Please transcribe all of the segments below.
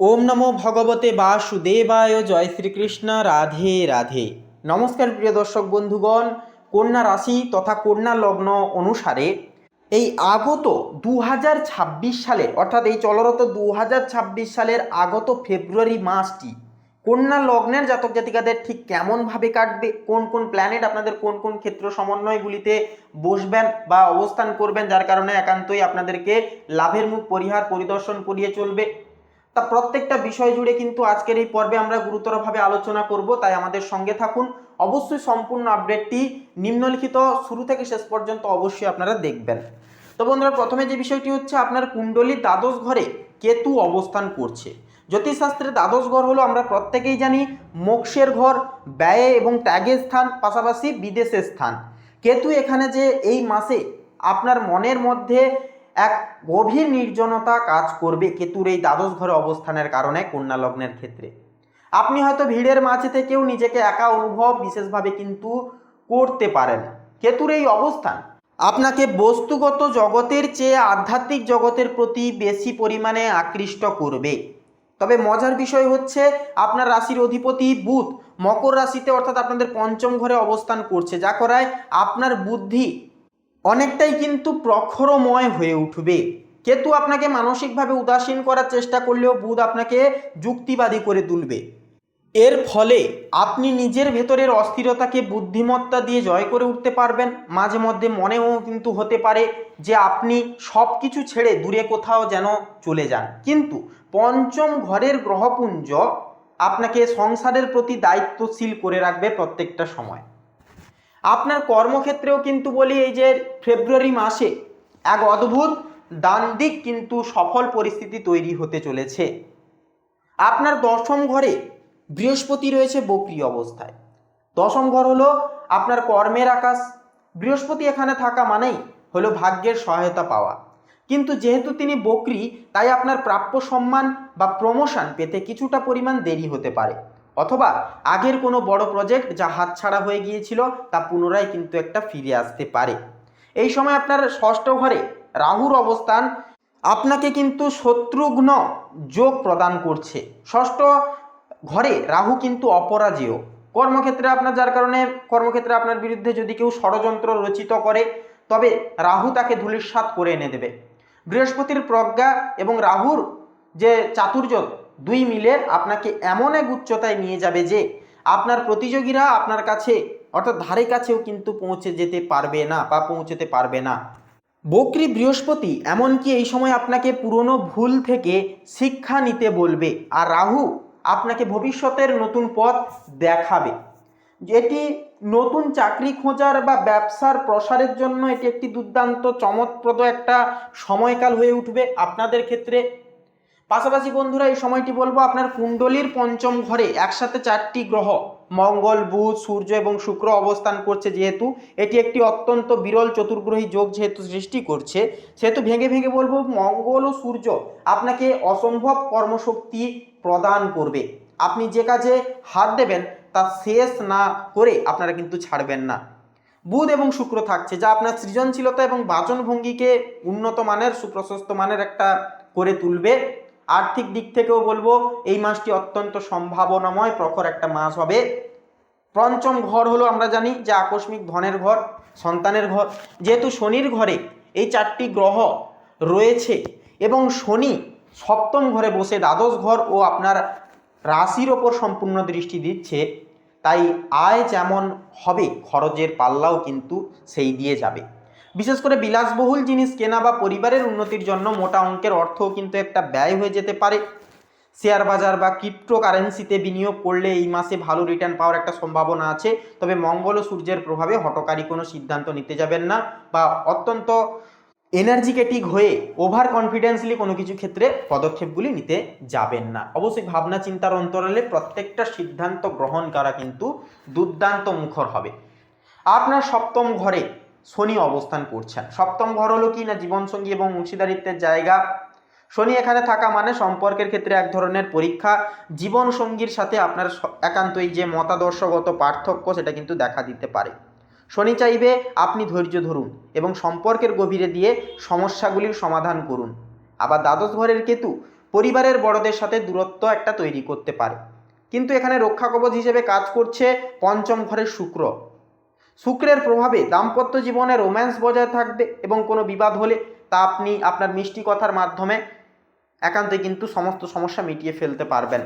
ওম নমো ভগবতে বাসুদেবায়। জয় শ্রীকৃষ্ণ। রাধে রাধে। নমস্কার প্রিয় দর্শক বন্ধুগণ, কন্যা রাশি তথা কন্যা লগ্ন অনুসারে এই আগত 2026 সালের অর্থাৎ এই চলরত 2026 সালের আগত ফেব্রুয়ারি মাসটি কন্যা লগ্নের জাতক জাতিকাদের ঠিক কেমনভাবে কাটবে, কোন কোন প্ল্যানেট আপনাদের কোন কোন ক্ষেত্র সমন্বয়গুলিতে বসবেন বা অবস্থান করবেন, যার কারণে একান্তই আপনাদেরকে লাভের মুখ পরিহার পরিদর্শন করিয়ে চলবে, তা প্রত্যেকটা বিষয় জুড়ে কিন্তু আজকের এই পর্বে আমরা গুরুতরভাবে আলোচনা করব। তাই আমাদের সঙ্গে থাকুন। অবশ্যই সম্পূর্ণ আপডেটটি নিম্নলিখিত শুরু থেকে শেষ পর্যন্ত অবশ্যই আপনারা দেখবেন। তো বন্ধুরা, প্রথমে যে বিষয়টি হচ্ছে আপনার কুণ্ডলীর দ্বাদশ ঘরে কেতু অবস্থান করছে। জ্যোতিষশাস্ত্রে দ্বাদশ ঘর হলো, আমরা প্রত্যেকেই জানি, মোক্ষের ঘর, ব্যয় এবং ত্যাগের স্থান, পাশাপাশি বিদেশের স্থান। কেতু এখানে যে এই মাসে আপনার মনের মধ্যে এক গভীর নির্জনতা কাজ করবে কেতুর এই দ্বাদশ ঘরে অবস্থানের কারণে কন্যা লগ্নের ক্ষেত্রে আপনি হয়তো ভিড়ের মাঝে থেকেও নিজেকে একা অনুভব বিশেষভাবে কিন্তু করতে পারেন। কেতুর এই অবস্থান আপনাকে বস্তুগত জগতের চেয়ে আধ্যাত্মিক জগতের প্রতি বেশি পরিমাণে আকৃষ্ট করবে। তবে মজার বিষয় হচ্ছে আপনার রাশির অধিপতি বুধ মকর রাশিতে অর্থাৎ আপনাদের পঞ্চম ঘরে অবস্থান করছে, যা করায় আপনার বুদ্ধি অনেকটাই কিন্তু প্রখরময় হয়ে উঠবে। কেতু আপনাকে মানসিকভাবে উদাসীন করার চেষ্টা করলেও বুধ আপনাকে যুক্তিবাদী করে তুলবে। এর ফলে আপনি নিজের ভেতরের অস্থিরতাকে বুদ্ধিমত্তা দিয়ে জয় করে উঠতে পারবেন। মাঝে মধ্যে মনেও কিন্তু হতে পারে যে আপনি সব কিছু ছেড়ে দূরে কোথাও যেন চলে যান, কিন্তু পঞ্চম ঘরের গ্রহপুঞ্জ আপনাকে সংসারের প্রতি দায়িত্বশীল করে রাখবে প্রত্যেকটা সময়। আপনার কর্মক্ষেত্রেও কিন্তু বলি, এই যে ফেব্রুয়ারি মাসে এক অদ্ভুত দ্বান্দ্বিক কিন্তু সফল পরিস্থিতি তৈরি হতে চলেছে। আপনার দশম ঘরে বৃহস্পতি রয়েছে বক্রী অবস্থায়। দশম ঘর হলো আপনার কর্মের আকাশ। বৃহস্পতি এখানে থাকা মানেই হলো ভাগ্যের সহায়তা পাওয়া, কিন্তু যেহেতু তিনি বক্রী, তাই আপনার প্রাপ্য সম্মান বা প্রমোশন পেতে কিছুটা পরিমাণ দেরি হতে পারে, অথবা আগের কোনো বড় প্রজেক্ট যা হাতছাড়া হয়ে গিয়েছিল তা পুনরায় কিন্তু একটা ফিরে আসতে পারে। এই সময় আপনার ষষ্ঠ ঘরে রাহুর অবস্থান আপনাকে কিন্তু শত্রুঘ্ন যোগ প্রদান করছে। ষষ্ঠ ঘরে রাহু কিন্তু অপরাজেয় কর্মক্ষেত্রে আপনার, যার কারণে কর্মক্ষেত্রে আপনার বিরুদ্ধে যদি কেউ ষড়যন্ত্র রচিত করে, তবে রাহু তাকে ধূলিসাৎ করে এনে দেবে। বৃহস্পতির প্রজ্ঞা এবং রাহুর যে চাতুর্য, দুই মিলে আপনাকে এমন এক উচ্চতায় নিয়ে যাবে যে আপনার প্রতিযোগীরা আপনার কাছে অর্থাৎ ধারে কাছেও কিন্তু পৌঁছে যেতে পারবে না বা পৌঁছতে পারবে না। বক্রী বৃহস্পতি এমনকি এই সময় আপনাকে পুরনো ভুল থেকে শিক্ষা নিতে বলবে, আর রাহু আপনাকে ভবিষ্যতের নতুন পথ দেখাবে। এটি নতুন চাকরি খোঁজার বা ব্যবসার প্রসারের জন্য এটি একটি দুর্দান্ত চমকপ্রদ একটা সময়কাল হয়ে উঠবে আপনাদের ক্ষেত্রে। পাশাপাশি বন্ধুরা, এই সময়টি বলবো আপনার কুণ্ডলীর পঞ্চম ঘরে একসাথে চারটি গ্রহ মঙ্গল, বুধ, সূর্য এবং শুক্র অবস্থান করছে। যেহেতু এটি একটি অত্যন্ত বিরল চতুর্গ্রহী যোগ যেহেতু সৃষ্টি করছে, সেহেতু ভেঙে ভেঙে বলবো মঙ্গল ও সূর্য আপনাকে অসম্ভব কর্মশক্তি প্রদান করবে। আপনি যে কাজে হাত দেবেন তা শেষ না করে আপনারা কিন্তু ছাড়বেন না। বুধ এবং শুক্র থাকছে, যা আপনার সৃজনশীলতা এবং বাচনভঙ্গিকে উন্নত মানের সুপ্রশস্ত মানের একটা করে তুলবে। আর্থিক দিক থেকেও বলবো এই মাসটি অত্যন্ত সম্ভাবনাময় প্রখর একটা মাস হবে। পঞ্চম ঘর হলো আমরা জানি যে আকস্মিক ধনের ঘর, সন্তানের ঘর। যেহেতু শনির ঘরে এই চারটি গ্রহ রয়েছে এবং শনি সপ্তম ঘরে বসে দ্বাদশ ঘর ও আপনার রাশির ওপর সম্পূর্ণ দৃষ্টি দিচ্ছে, তাই আয় যেমন হবে খরচের পাল্লাও কিন্তু সেই দিয়ে যাবে। বিশেষ করে বিলাসবহুল জিনিস কেনা বা পরিবারের উন্নতির জন্য মোটা অঙ্কের অর্থও কিন্তু একটা ব্যয় হয়ে যেতে পারে। শেয়ার বাজার বা ক্রিপ্টোকারেন্সিতে বিনিয়োগ করলে এই মাসে ভালো রিটার্ন পাওয়ার একটা সম্ভাবনা আছে। তবে মঙ্গল ও সূর্যের প্রভাবে হঠকারী কোনো সিদ্ধান্ত নিতে যাবেন না বা অত্যন্ত এনার্জিকেটিক হয়ে ওভার কনফিডেন্সলি কোনো কিছু ক্ষেত্রে পদক্ষেপগুলি নিতে যাবেন না। অবশ্যই ভাবনা চিন্তার অন্তরালে প্রত্যেকটা সিদ্ধান্ত গ্রহণ করা কিন্তু দুর্দান্ত মুখর হবে। আপনার সপ্তম ঘরে শনি অবস্থান করছেন। সপ্তম ঘর হলো কি না জীবনসঙ্গী এবং অংশীদারিত্বের জায়গা। শনি এখানে থাকা মানে সম্পর্কের ক্ষেত্রে এক ধরনের পরীক্ষা। জীবনসঙ্গীর সাথে আপনার একান্তই যে মতাদর্শগত পার্থক্য সেটা কিন্তু দেখা দিতে পারে। শনি চাইবে আপনি ধৈর্য ধরুন এবং সম্পর্কের গভীরে দিয়ে সমস্যাগুলির সমাধান করুন। আবার দ্বাদশ ঘরের কেতু পরিবারের বড়দের সাথে দূরত্ব একটা তৈরি করতে পারে। কিন্তু এখানে রক্ষা কবচ হিসেবে কাজ করছে পঞ্চম ঘরের শুক্র। শুক্রের প্রভাবে দাম্পত্য জীবনে রোম্যান্স বজায় থাকবে এবং কোনো বিবাদ হলে তা আপনি আপনার মিষ্টি কথার মাধ্যমে একান্তই কিন্তু সমস্ত সমস্যা মিটিয়ে ফেলতে পারবেন।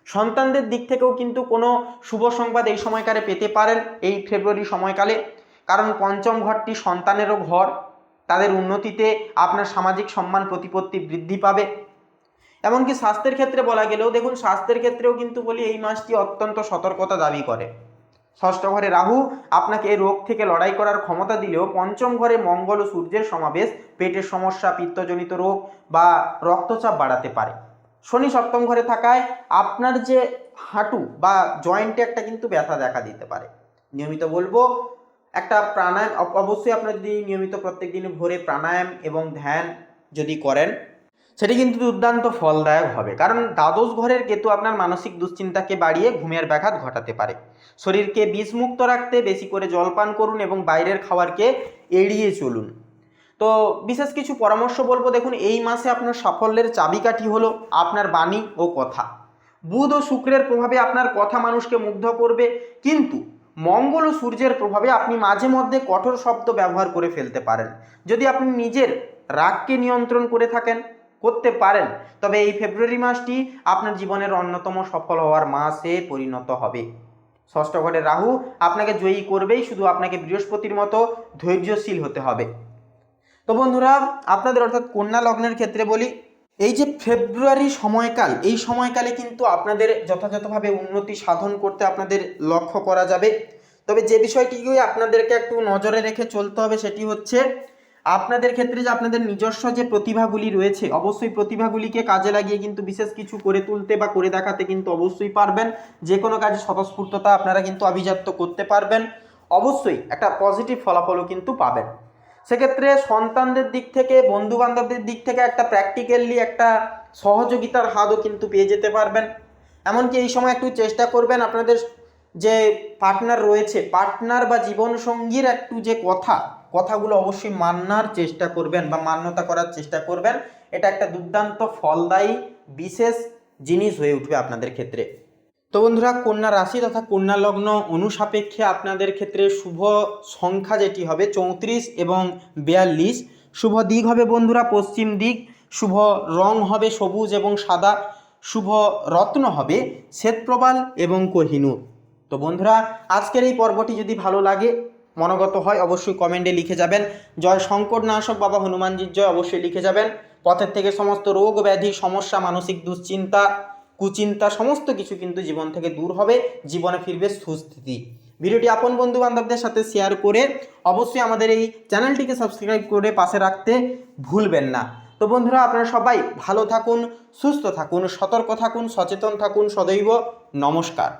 সন্তানদের দিক থেকেও কিন্তু কোনো শুভ সংবাদ এই সময়কালে পেতে পারেন এই ফেব্রুয়ারি সময়কালে, কারণ পঞ্চম ঘরটি সন্তানেরও ঘর। তাদের উন্নতিতে আপনার সামাজিক সম্মান প্রতিপত্তি বৃদ্ধি পাবে। এমনকি স্বাস্থ্যের ক্ষেত্রে বলা গেলেও দেখুন, স্বাস্থ্যের ক্ষেত্রেও কিন্তু বলি এই মাসটি অত্যন্ত সতর্কতা দাবি করে। ষষ্ঠ ঘরে রাহু আপনাকে এই রোগ থেকে লড়াই করার ক্ষমতা দিলেও পঞ্চম ঘরে মঙ্গল ও সূর্যের সমাবেশ পেটের সমস্যা, পিত্তজনিত রোগ বা রক্তচাপ বাড়াতে পারে। শনি সপ্তম ঘরে থাকায় আপনার যে হাঁটু বা জয়েন্টে একটা কিন্তু ব্যথা দেখা দিতে পারে। নিয়মিত বলবো একটা প্রাণায়াম, অবশ্যই আপনার যদি নিয়মিত প্রত্যেক দিন ভোরে প্রাণায়াম এবং ধ্যান যদি করেন সেটি কিন্তু দুর্দান্ত ফলদায়ক হবে, কারণ দ্বাদশ ঘরের কেতু আপনার মানসিক দুশ্চিন্তাকে বাড়িয়ে ঘুমের ব্যাঘাত ঘটাতে পারে। শরীরকে বিষমুক্ত রাখতে বেশি করে জল পান করুন এবং বাইরের খাবারকে এড়িয়ে চলুন। তো বিশেষ কিছু পরামর্শ বলবো, দেখুন এই মাসে আপনার সাফল্যের চাবিকাঠি হলো আপনার বাণী ও কথা। বুধ ও শুক্রের প্রভাবে আপনার কথা মানুষকে মুগ্ধ করবে, কিন্তু মঙ্গল ও সূর্যের প্রভাবে আপনি মাঝে মধ্যে কঠোর শব্দ ব্যবহার করে ফেলতে পারেন। যদি আপনি নিজের রাগকে নিয়ন্ত্রণ করতে পারেন, তবে এই ফেব্রুয়ারি মাসটি আপনার জীবনের অন্যতম সফল হওয়ার মাসে পরিণত হবে। ষষ্ঠ ঘরে রাহু আপনাকে জয়ী করবেই, শুধু আপনাকে বৃহস্পতির মতো ধৈর্যশীল হতে হবে। তো বন্ধুরা, আপনাদের অর্থাৎ কন্যা লগ্নের ক্ষেত্রে বলি, এই যে ফেব্রুয়ারি সময়কাল, এই সময়কালে কিন্তু আপনাদের যথাযথভাবে উন্নতি সাধন করতে আপনাদের লক্ষ্য করা যাবে। তবে যে বিষয়টিকে আপনাদেরকে একটু নজরে রেখে চলতে হবে সেটি হচ্ছে আপনাদের ক্ষেত্রে যে আপনাদের নিজস্ব যে প্রতিভাগুলি রয়েছে, অবশ্যই প্রতিভাগুলিকে কাজে লাগিয়ে কিন্তু বিশেষ কিছু করে তুলতে বা করে দেখাতে কিন্তু অবশ্যই পারবেন। যে কোনো কাজে স্বতঃস্ফূর্ততা আপনারা কিন্তু আভিজাত্য করতে পারবেন, অবশ্যই একটা পজিটিভ ফলাফলও কিন্তু পাবেন। সেক্ষেত্রে সন্তানদের দিক থেকে, বন্ধু বান্ধবদের দিক থেকে একটা প্র্যাকটিক্যালি একটা সহযোগিতার হাতও কিন্তু পেয়ে যেতে পারবেন। এমনকি এই সময় একটু চেষ্টা করবেন আপনাদের যে পার্টনার রয়েছে, পার্টনার বা জীবনসঙ্গীর একটু যে কথাগুলো অবশ্যই মানার চেষ্টা করবেন বা মান্যতা করার চেষ্টা করবেন। এটা একটা দুর্দান্ত ফলদায়ী বিশেষ জিনিস হয়ে উঠবে আপনাদের ক্ষেত্রে। তো বন্ধুরা, কন্যা রাশি তথা কন্যা লগ্ন অনুসাপেক্ষে আপনাদের ক্ষেত্রে শুভ সংখ্যা যেটি হবে 34 এবং 42। শুভ দিক হবে বন্ধুরা পশ্চিম দিক, শুভ রং হবে সবুজ এবং সাদা, শুভ রত্ন হবে শ্বেতপ্রবাল এবং কোহিনূর। তো বন্ধুরা, আজকের এই পর্বটি যদি ভালো লাগে, মনোগত হয়, অবশ্যই কমেন্টে লিখে যাবেন জয় সংকটনাশক বাবা হনুমানজির জয়, অবশ্যই লিখে যাবেন। পথের থেকে সমস্ত রোগ ব্যাধি, সমস্যা, মানসিক দুশ্চিন্তা, কুচিন্তা সমস্ত কিছু কিন্তু জীবন থেকে দূর হবে, জীবনে ফিরবে সুস্থিতি। ভিডিওটি আপন বন্ধু বান্ধবদের সাথে শেয়ার করে অবশ্যই আমাদের এই চ্যানেলটিকে সাবস্ক্রাইব করে পাশে রাখতে ভুলবেন না। তো বন্ধুরা, আপনারা সবাই ভালো থাকুন, সুস্থ থাকুন, সতর্ক থাকুন, সচেতন থাকুন সদৈব। নমস্কার।